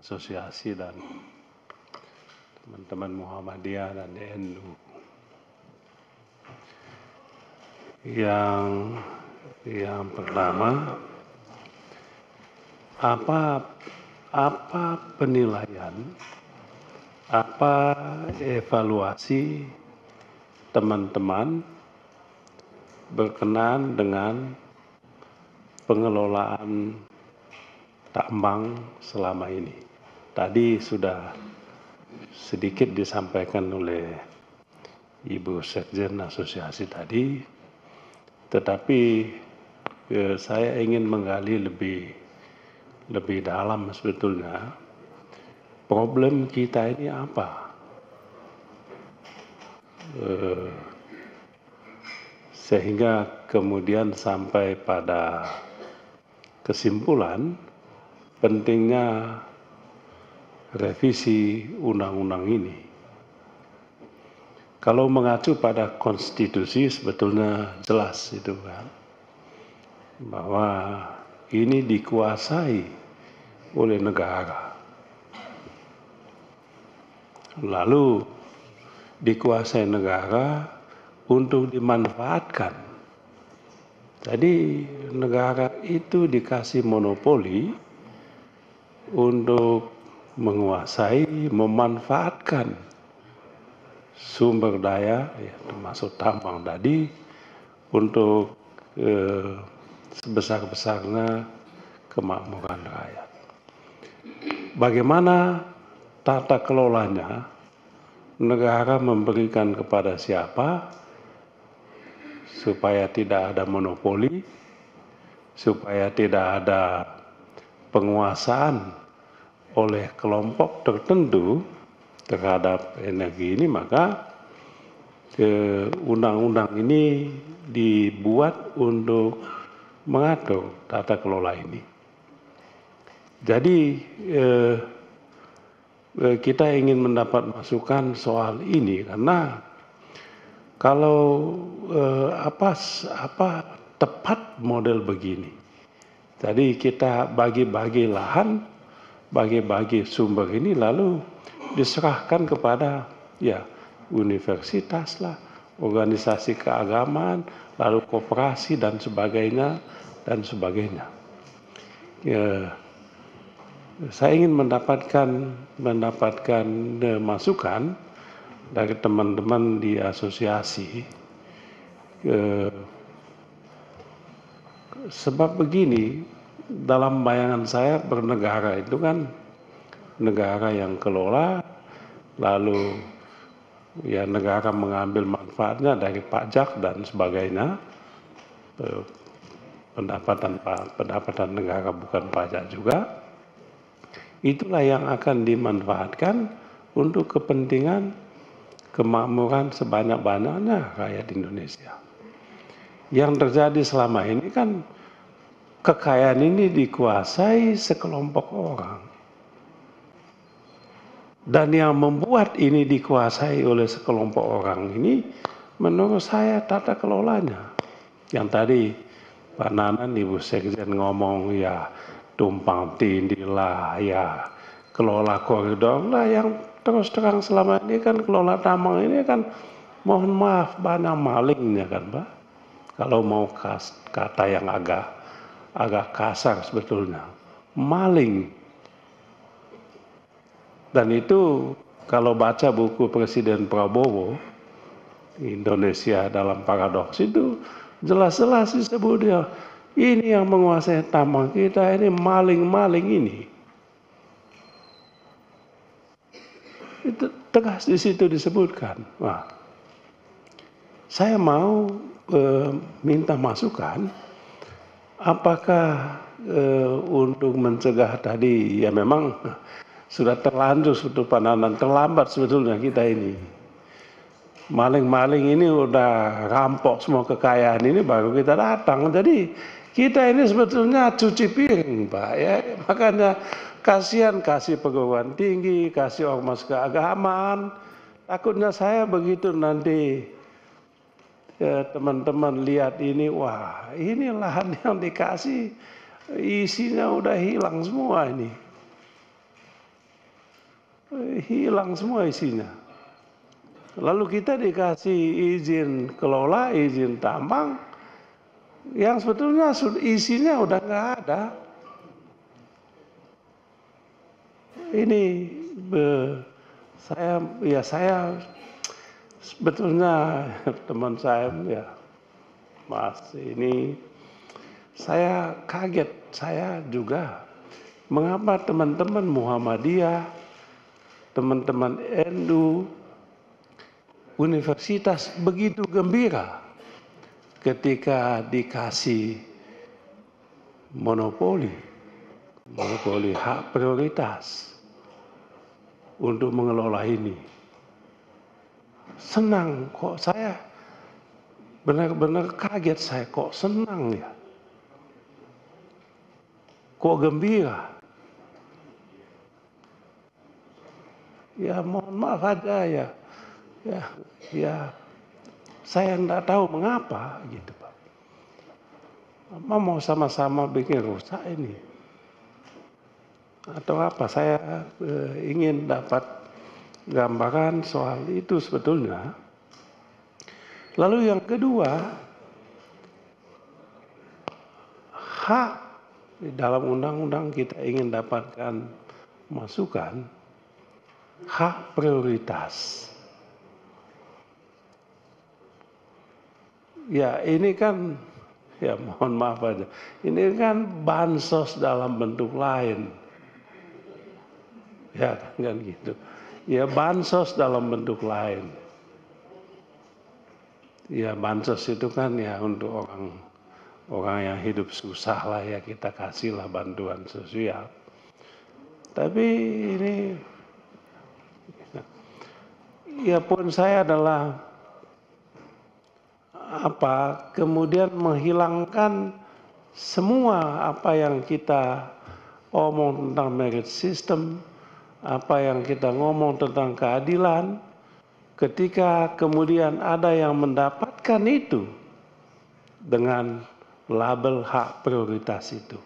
asosiasi dan teman-teman Muhammadiyah dan NU. Yang pertama, apa penilaian, apa evaluasi teman-teman berkenaan dengan pengelolaan tambang selama ini. Tadi sudah sedikit disampaikan oleh Ibu Sekjen Asosiasi tadi, tetapi saya ingin menggali lebih dalam sebetulnya problem kita ini apa. Sehingga kemudian sampai pada kesimpulan pentingnya revisi undang-undang ini. Kalau mengacu pada konstitusi sebetulnya jelas itu kan, bahwa ini dikuasai oleh negara. Lalu dikuasai negara untuk dimanfaatkan. Jadi negara itu dikasih monopoli untuk menguasai, memanfaatkan sumber daya, ya, termasuk tambang tadi, untuk sebesar-besarnya kemakmuran rakyat. Bagaimana tata kelolanya? Negara memberikan kepada siapa supaya tidak ada monopoli, supaya tidak ada penguasaan oleh kelompok tertentu terhadap energi ini, maka undang-undang ini dibuat untuk mengatur tata kelola ini. Jadi kita ingin mendapat masukan soal ini karena kalau apa tepat model begini. Jadi kita bagi-bagi lahan, bagi-bagi sumber ini lalu diserahkan kepada ya universitas lah, organisasi keagamaan, lalu koperasi dan sebagainya dan sebagainya. Ya, saya ingin mendapatkan masukan dari teman-teman di asosiasi. Sebab begini, dalam bayangan saya bernegara itu kan negara yang kelola, lalu ya negara mengambil manfaatnya dari pajak dan sebagainya. Pendapatan negara bukan pajak juga. Itulah yang akan dimanfaatkan untuk kepentingan kemakmuran sebanyak-banyaknya rakyat Indonesia. Yang terjadi selama ini kan kekayaan ini dikuasai sekelompok orang. Dan yang membuat ini dikuasai oleh sekelompok orang ini menurut saya tata kelolanya. Yang tadi Pak Nanan, Ibu Sekjen ngomong ya tumpang tindih lah, ya kelola koridor lah, yang terus terang selama ini kan kelola tambang ini kan mohon maaf banyak malingnya kan Pak. Kalau mau kata yang agak kasar sebetulnya, maling. Dan itu kalau baca buku Presiden Prabowo, Indonesia dalam Paradoks, itu jelas-jelas disebut dia, ini yang menguasai tambang kita, ini maling-maling ini. Itu tegas di situ disebutkan. Wah, saya mau minta masukan, apakah untuk mencegah tadi, ya memang sudah terlanjur sebetulnya pandangan, terlambat sebetulnya kita ini. Maling-maling ini udah rampok semua kekayaan ini baru kita datang. Jadi kita ini sebetulnya cuci piring Pak ya. Makanya kasihan kasih perguruan tinggi, kasih ormas keagamaan. Takutnya saya begitu nanti teman-teman lihat ini, wah ini lahan yang dikasih isinya udah hilang semua ini. hilang semua isinya. Lalu kita dikasih izin kelola, izin tambang, yang sebetulnya isinya udah nggak ada. Ini saya sebetulnya teman saya ya Mas, ini saya kaget, saya juga mengapa teman-teman Muhammadiyah, teman-teman NU, universitas begitu gembira ketika dikasih monopoli hak prioritas untuk mengelola ini. Senang kok, saya benar-benar kaget, saya kok senang ya. Kok gembira. Ya mohon maaf aja ya saya enggak tahu mengapa gitu Pak. Mau sama-sama bikin rusak ini. Atau apa, saya ingin dapat gambaran soal itu sebetulnya. Lalu yang kedua, hak di dalam undang-undang kita ingin dapatkan masukan, hak prioritas. Ya ini kan, ya mohon maaf aja, ini kan bansos dalam bentuk lain. Ya kan gitu. Ya bansos dalam bentuk lain. Ya bansos itu kan ya untuk orang yang hidup susah lah ya, kita kasihlah bantuan sosial. Tapi ini ya pun saya adalah kemudian menghilangkan semua apa yang kita omong tentang merit system, apa yang kita ngomong tentang keadilan, ketika kemudian ada yang mendapatkan itu dengan label hak prioritas itu.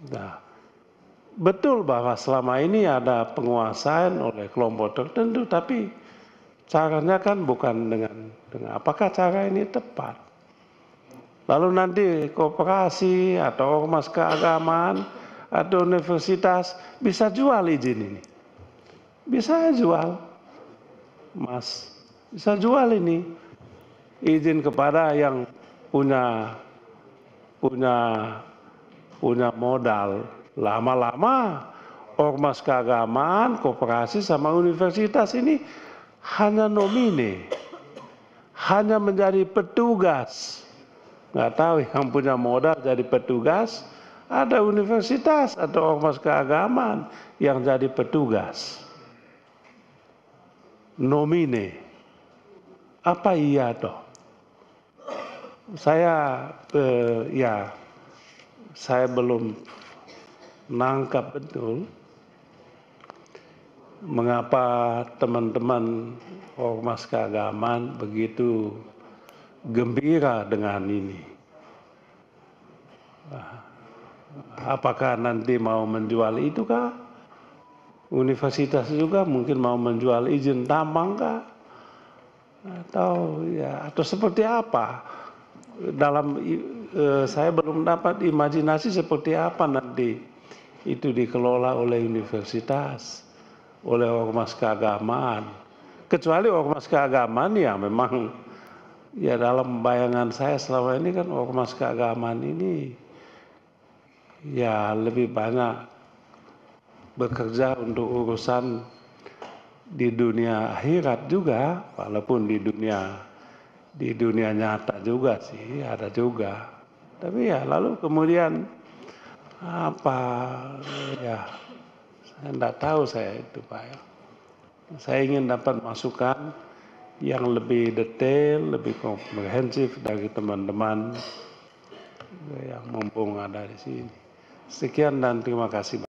Nah, betul bahwa selama ini ada penguasaan oleh kelompok tertentu, tapi caranya kan bukan dengan apakah cara ini tepat. Lalu nanti koperasi atau ormas keagamaan atau universitas bisa jual izin ini. Bisa jual, Mas. Bisa jual ini izin kepada yang punya modal. Lama-lama ormas keagamaan, koperasi sama universitas ini hanya nomine, hanya menjadi petugas. Nggak tahu yang punya modal jadi petugas, ada universitas atau ormas keagamaan yang jadi petugas. Nomine. Apa iya toh? Saya belum nangkap betul mengapa teman-teman ormas keagamaan begitu gembira dengan ini. Apakah nanti mau menjual itu kah? Universitas juga mungkin mau menjual izin tambang kah? Atau seperti apa? Saya belum dapat imajinasi seperti apa nanti itu dikelola oleh universitas, oleh ormas keagamaan. Kecuali ormas keagamaan ya memang ya dalam bayangan saya selama ini kan ormas keagamaan ini ya lebih banyak bekerja untuk urusan di dunia akhirat juga, walaupun di dunia nyata juga sih ada juga. Tapi ya lalu kemudian saya enggak tahu saya itu Pak ya. Saya ingin dapat masukan yang lebih detail, lebih komprehensif dari teman-teman yang mumpung ada di sini. Sekian dan terima kasih.